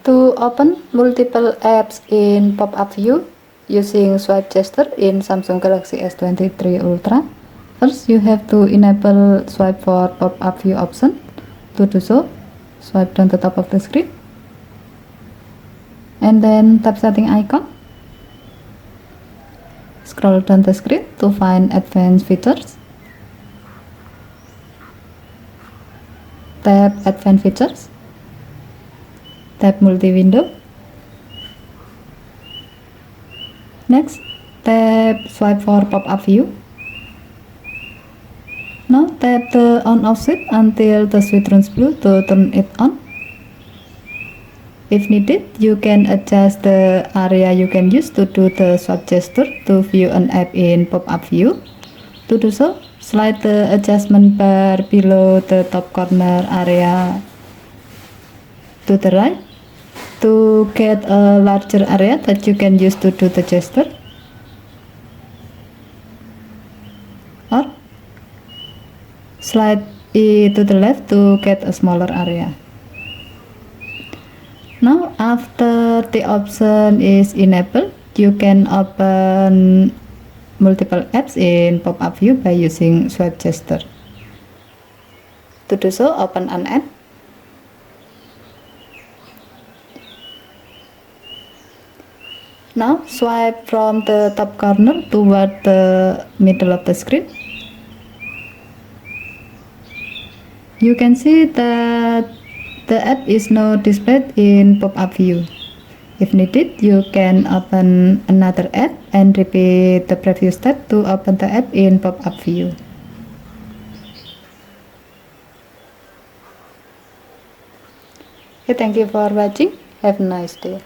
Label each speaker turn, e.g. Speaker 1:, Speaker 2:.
Speaker 1: To open multiple apps in pop-up view using swipe gesture in Samsung Galaxy S23 Ultra, first you have to enable swipe for pop-up view option. To do so, swipe down the top of the screen and then tap setting icon. Scroll down the screen to find advanced features. Tap advanced features. Tap multi-window. Next, tap swipe for pop-up view. Now tap the on-off switch until the switch turns blue to turn it on. If needed, you can adjust the area you can use to do the swipe gesture to view an app in pop-up view. To do so, slide the adjustment bar below the top corner area to the right to get a larger area that you can use to do the gesture, or slide it to the left to get a smaller area. Now after the option is enabled, you can open multiple apps in pop-up view by using swipe gesture. To do so, open an app. Now swipe from the top corner toward the middle of the screen. You can see that the app is now displayed in pop-up view. If needed, you can open another app and repeat the previous step to open the app in pop-up view. Okay, thank you for watching. Have a nice day.